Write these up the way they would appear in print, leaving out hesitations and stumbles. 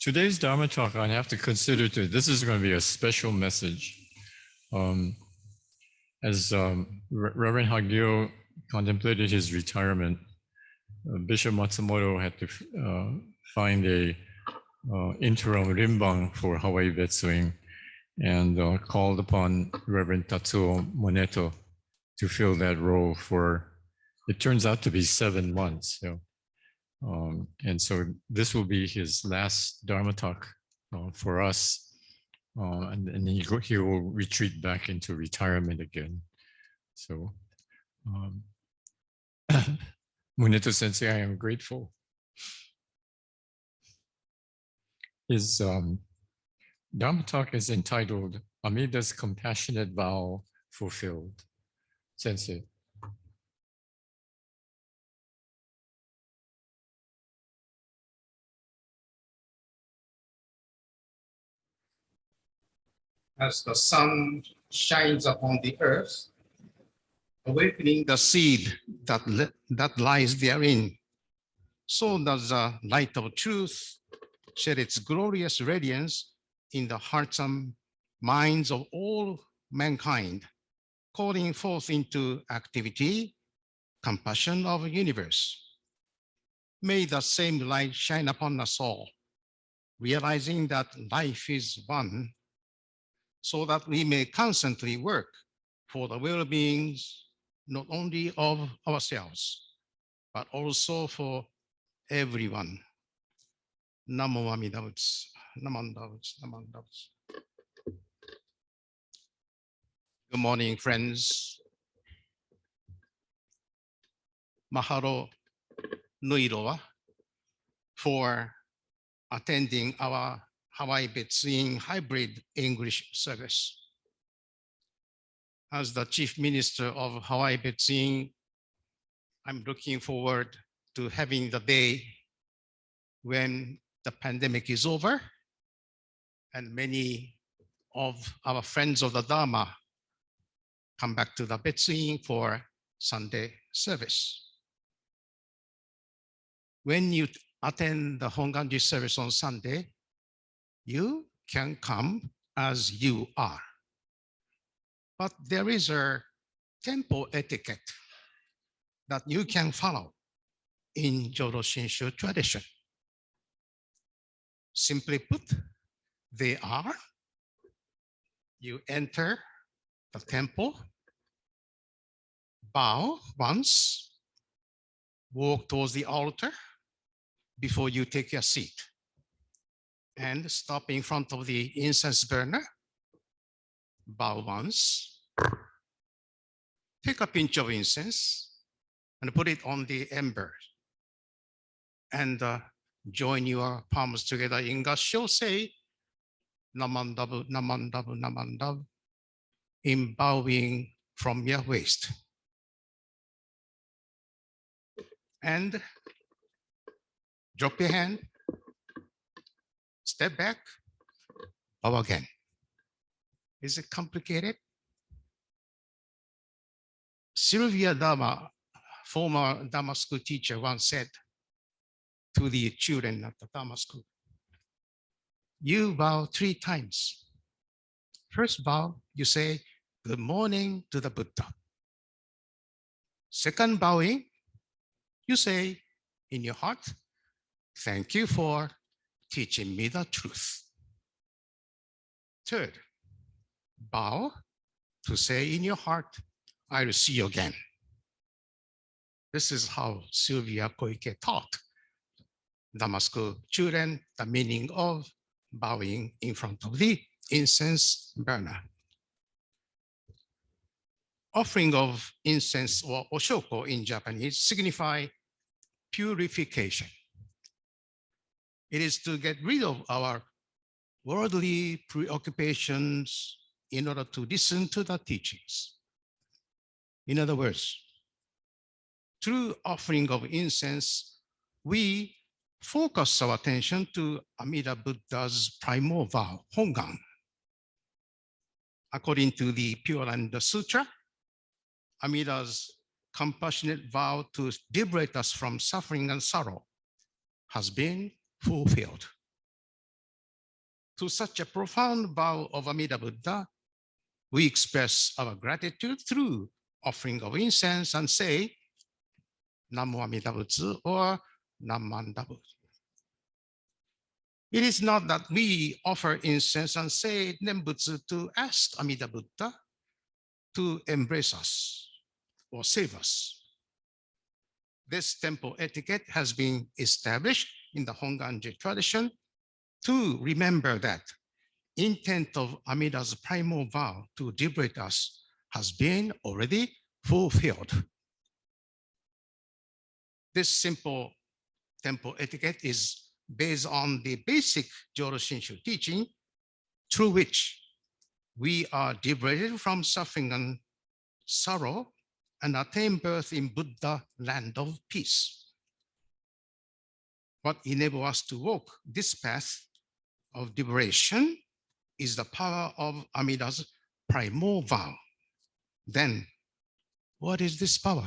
Today's Dharma talk, I have to consider this is going to be a special message. As Reverend Hagio contemplated his retirement, Bishop Matsumoto had to find a interim Rimban for Hawaii Betsuin and called upon Reverend Tatsuo Muneto to fill that role for, it turns out to be 7 months. So, and so this will be his last Dharma talk for us. And he will retreat back into retirement again. So, Muneto-sensei, I am grateful. His Dharma talk is entitled Amida's Compassionate Vow Fulfilled. Sensei. As the sun shines upon the earth, awakening the seed that lies therein, so does the light of truth shed its glorious radiance in the hearts and minds of all mankind, calling forth into activity, compassion of the universe. May the same light shine upon us all, realizing that life is one, so that we may constantly work for the well-being not only of ourselves, but also for everyone. Namo Amida Butsu. Namanda Butsu. Namanda Butsu. Good morning, friends. Mahalo nui loa for attending our Hawaii Betsuin hybrid English service. As the Chief Minister of Hawaii Betsuin, I'm looking forward to having the day when the pandemic is over and many of our friends of the Dharma come back to the Betsuin for Sunday service. When you attend the Hongwanji service on Sunday, you can come as you are. But there is a temple etiquette that you can follow in Jodo Shinshu tradition. Simply put, they are: you enter the temple, bow once, walk towards the altar before you take your seat, and stop in front of the incense burner, bow once, take a pinch of incense and put it on the ember, and join your palms together in gassho, say namandabu, namandabu, namandabu, in bowing from your waist. And drop your hand, step back, bow again. Is it complicated? Sylvia Dharma, former Dharma school teacher, once said to the children at the Dharma school, you bow 3 times. First bow, you say, good morning to the Buddha. Second bowing, you say in your heart, thank you for teaching me the truth. Third, bow to say in your heart, I will see you again. This is how Sylvia Koike taught Dharma school children the meaning of bowing in front of the incense burner. Offering of incense or oshoko in Japanese signify purification. It is to get rid of our worldly preoccupations in order to listen to the teachings. In other words, through offering of incense, we focus our attention to Amida Buddha's primal vow, Hongan. According to the Pure Land Sutra, Amida's compassionate vow to liberate us from suffering and sorrow has been fulfilled. To such a profound vow of Amida Buddha, we express our gratitude through offering of incense and say, Namo Amida Butsu or Namandabu. It is not that we offer incense and say Nembutsu to ask Amida Buddha to embrace us or save us. This temple etiquette has been established in the Hongwanji tradition to remember that intent of Amida's primal vow to liberate us has been already fulfilled. This simple temple etiquette is based on the basic Jodo Shinshu teaching, through which we are liberated from suffering and sorrow and attain birth in Buddha land of peace. What enables us to walk this path of liberation is the power of Amida's primal vow. Then, what is this power?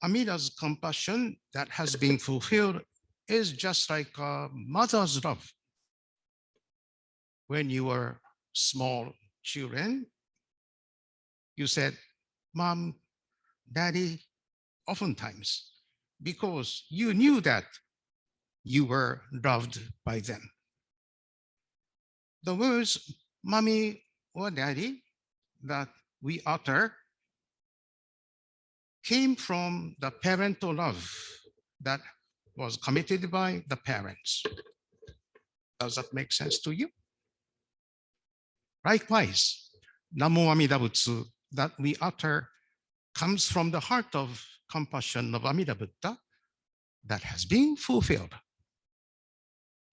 Amida's compassion that has been fulfilled is just like a mother's love. When you were small children, you said, Mom, Daddy, oftentimes, because you knew that you were loved by them. The words, Mommy or Daddy, that we utter came from the parental love that was committed by the parents. Does that make sense to you? Likewise, Namo Amida Butsu that we utter comes from the heart of compassion of Amida Buddha that has been fulfilled.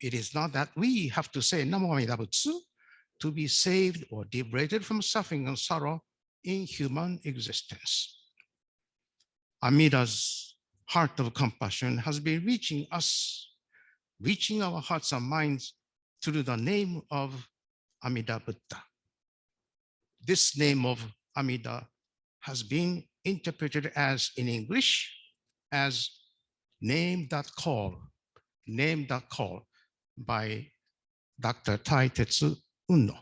It is not that we have to say Namo Amida Butsu to be saved or liberated from suffering and sorrow in human existence. Amida's heart of compassion has been reaching us, reaching our hearts and minds through the name of Amida Buddha. This name of Amida has been interpreted as, in English, as name that call by Dr. Tai Tetsuo Muneto.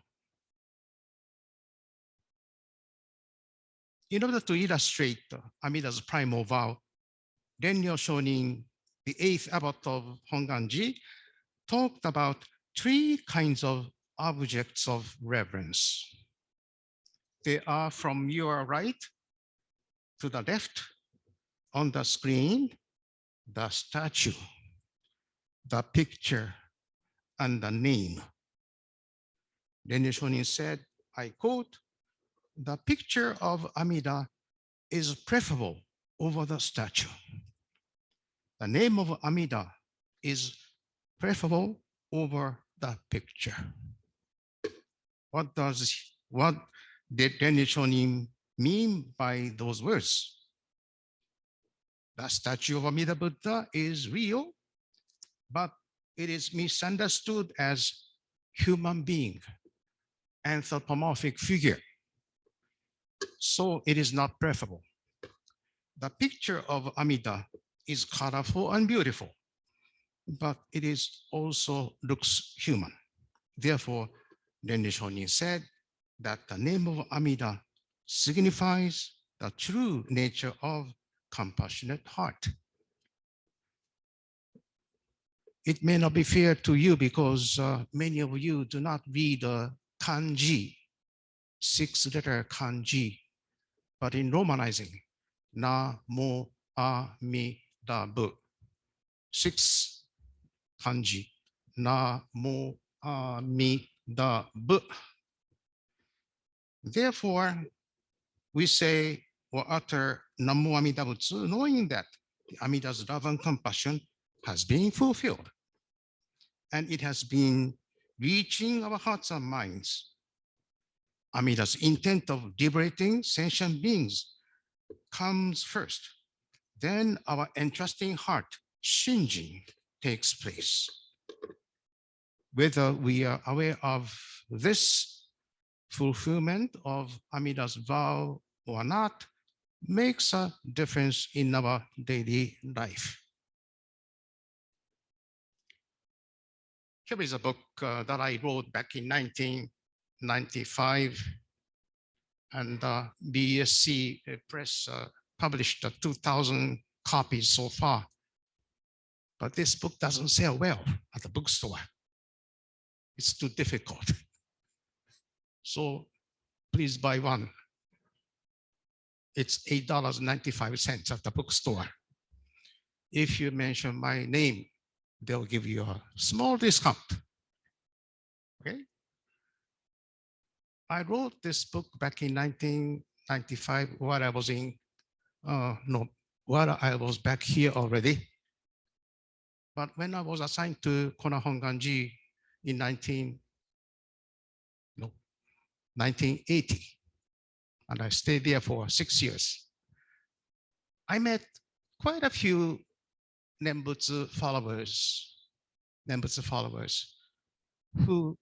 In order to illustrate Amida's primal vow, Renyo Shonin, the 8th abbot of Hongwanji, talked about 3 kinds of objects of reverence. They are from your right to the left on the screen, the statue, the picture, and the name. Renyo Shonin said, I quote, the picture of Amida is preferable over the statue. The name of Amida is preferable over the picture. What did Renyo Shonin mean by those words? The statue of Amida Buddha is real, but it is misunderstood as human being, anthropomorphic figure. So it is not preferable. The picture of Amida is colorful and beautiful, but it is also looks human. Therefore, Renyo Shonin said that the name of Amida signifies the true nature of compassionate heart. It may not be fair to you because many of you do not read kanji, 6-letter kanji, but in Romanizing, Namo Amidabu, 6 kanji, Namo Amidabu. Therefore, we say or utter Namo Amida Butsu, knowing that the Amida's love and compassion has been fulfilled. And it has been reaching our hearts and minds. Amida's intent of liberating sentient beings comes first. Then our entrusting heart, shinjin, takes place. Whether we are aware of this fulfillment of Amida's vow or not makes a difference in our daily life. Here is a book that I wrote back in 1995, and BSC Press published 2,000 copies so far. But this book doesn't sell well at the bookstore. It's too difficult. So please buy one. It's $8.95 at the bookstore. If you mention my name, they'll give you a small discount. Okay? I wrote this book back in 1995 while I was while I was back here already. But when I was assigned to Kona Hongwanji in 1980, and I stayed there for 6 years, I met quite a few Nembutsu followers who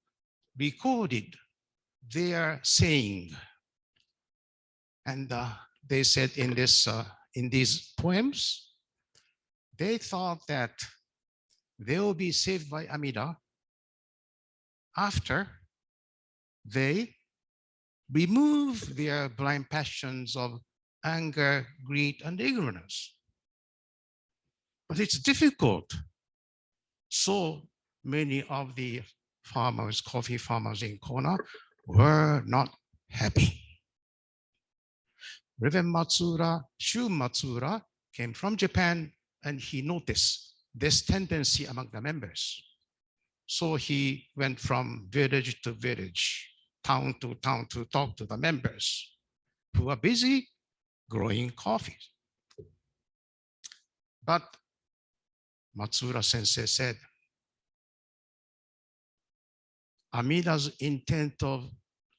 recorded their saying. And they said in these poems, they thought that they will be saved by Amida after they remove their blind passions of anger, greed, and ignorance. But it's difficult. So many of the farmers, coffee farmers in Kona, were not happy. Reverend Matsura, Shu Matsura, came from Japan, and he noticed this tendency among the members. So he went from village to village, town to town, to talk to the members who are busy growing coffee. But Matsura-sensei said, Amida's intent of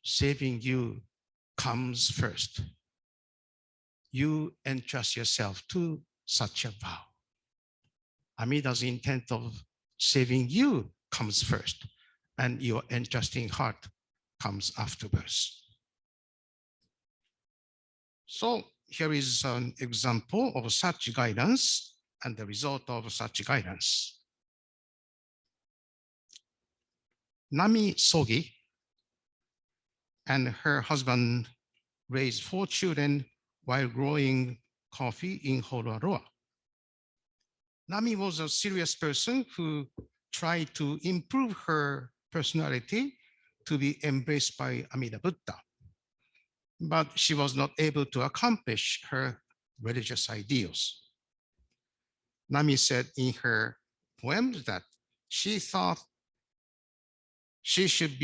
saving you comes first. You entrust yourself to such a vow. Amida's intent of saving you comes first, and your entrusting heart comes afterwards. So here is an example of such guidance and the result of such guidance. Nami Sogi and her husband raised 4 children while growing coffee in Horoaroa. Nami was a serious person who tried to improve her personality to be embraced by Amida Buddha. But she was not able to accomplish her religious ideals. Nami said in her poems that she thought she should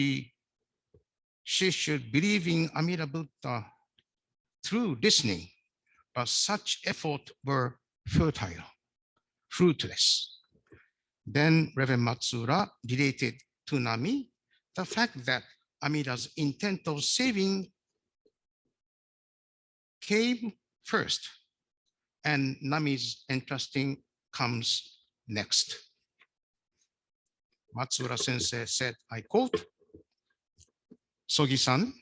believe in Amida Buddha through listening, but such efforts were fruitless. Then Reverend Matsura related to Nami the fact that Amida's intent of saving came first, and Nami's entrusting comes next. Matsura-sensei said, I quote, Sogi-san,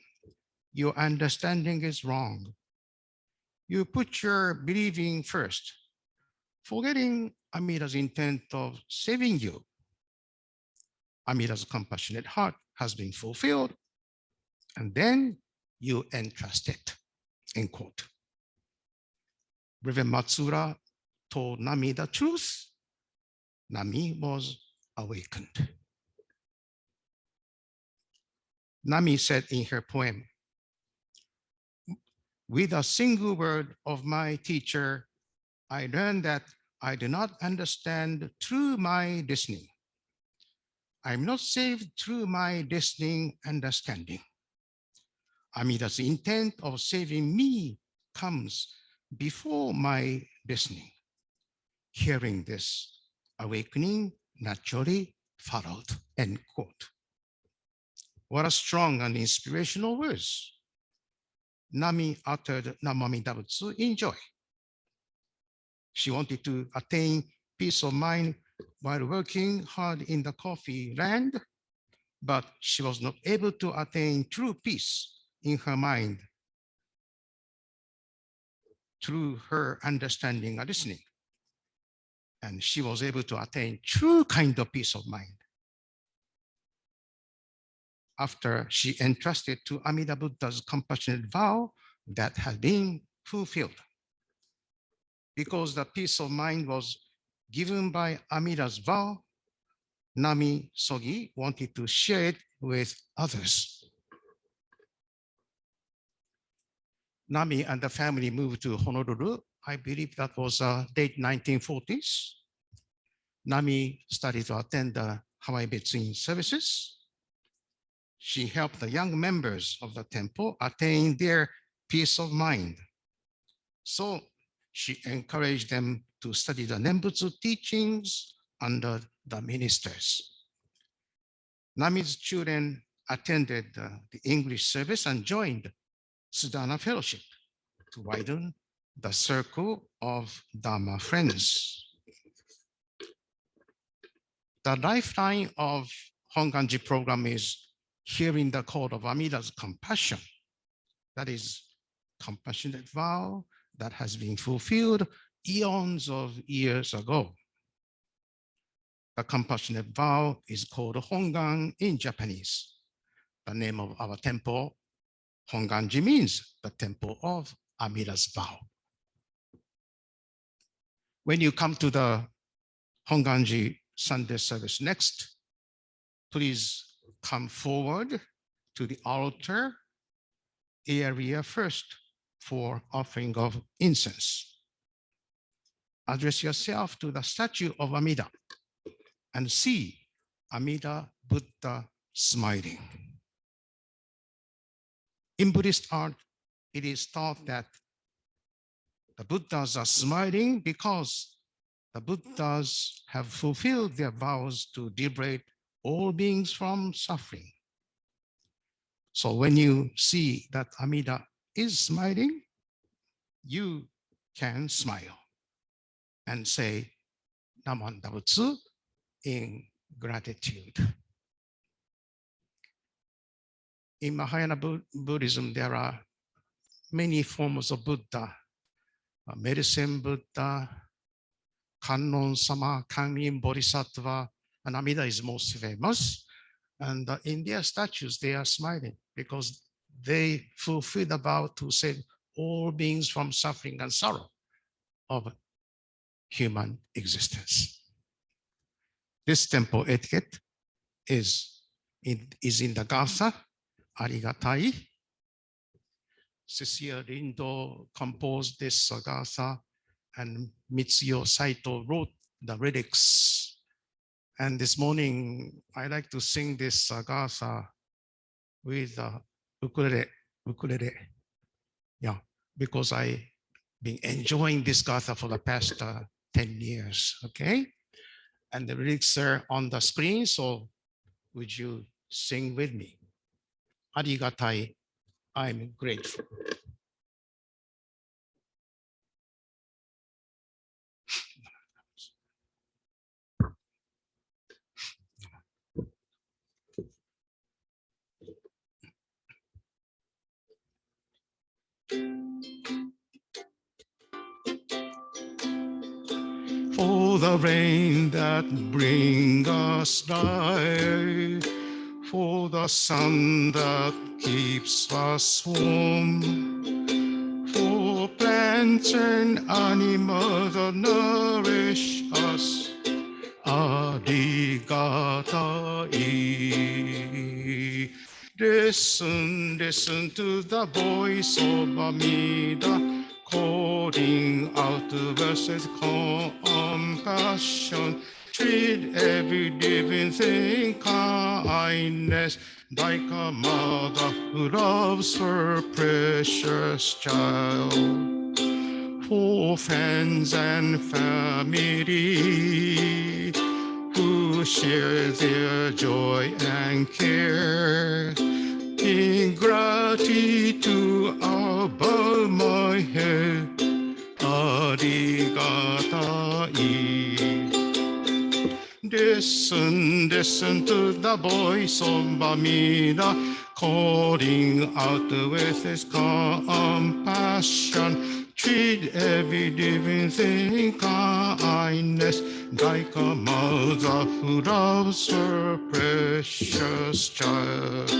your understanding is wrong. You put your believing first, forgetting Amida's intent of saving you. Amida's compassionate heart has been fulfilled, and then you entrust it, end quote. Reverend Matsura told Nami the truth. Nami was awakened. Nami said in her poem, with a single word of my teacher, I learned that I do not understand through my listening. I'm not saved through my listening understanding. Amida's intent of saving me comes before my listening. Hearing this, awakening naturally followed, end quote. What a strong and inspirational words. Nami uttered Namo Amida Butsu in joy. She wanted to attain peace of mind while working hard in the coffee land, but she was not able to attain true peace in her mind through her understanding and listening. And she was able to attain true kind of peace of mind after she entrusted to Amida Buddha's compassionate vow that had been fulfilled. Because the peace of mind was given by Amida's vow, Nami Sogi wanted to share it with others. Nami and the family moved to Honolulu. I believe that was late 1940s. Nami started to attend the Hawaii Betsuin services. She helped the young members of the temple attain their peace of mind. So she encouraged them to study the Nembutsu teachings under the ministers. Nami's children attended the English service and joined Sudana Fellowship to widen the circle of Dharma friends. The lifeline of Hongwanji program is hearing the call of Amida's compassion. That is compassionate vow that has been fulfilled eons of years ago. The compassionate vow is called Hongan in Japanese. The name of our temple, Hongwanji, means the temple of Amida's vow. When you come to the Hongwanji Sunday service next, please come forward to the altar area first for offering of incense. Address yourself to the statue of Amida and see Amida Buddha smiling. In Buddhist art, it is thought that the Buddhas are smiling because the Buddhas have fulfilled their vows to liberate all beings from suffering. So when you see that Amida is smiling, you can smile and say Naman Dabutsu in gratitude. In Mahayana Buddhism, there are many forms of Buddha. Medicine Buddha, Kannon Sama, Kanrin Bodhisattva, and Amida is most famous. And in their statues, they are smiling because they fulfill the vow to save all beings from suffering and sorrow of human existence. This temple etiquette is in the gatha, Arigatai. Cecilia Rindo composed this gatha, and Mitsuyo Saito wrote the lyrics. And this morning, I like to sing this gatha with ukulele. Yeah, because I've been enjoying this gatha for the past 10 years, okay? And the lyrics are on the screen, so would you sing with me? Arigatai, I'm grateful. For the rain that brings us light, for the sun that keeps us warm, for plants and animals that nourish us, Arigatai. Listen, listen to the voice of Amida, calling out the verses compassion. Treat every living thing kindness, like a mother who loves her precious child. For friends and family who share their joy and care, in gratitude I'll bow my head, Arigatai. Listen, listen to the voice of Amida, calling out with his compassion. Treat every living thing kindness, like a mother who loves her precious child.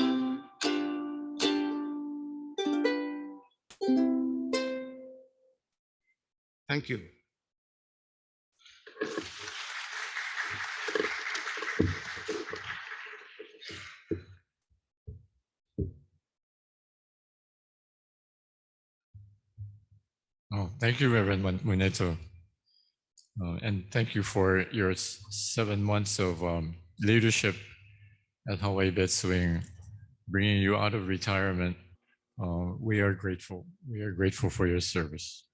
Thank you. Oh, thank you, Reverend Muneto. And thank you for your 7 months of leadership at Hawaii Betsuin, bringing you out of retirement. We are grateful. We are grateful for your service.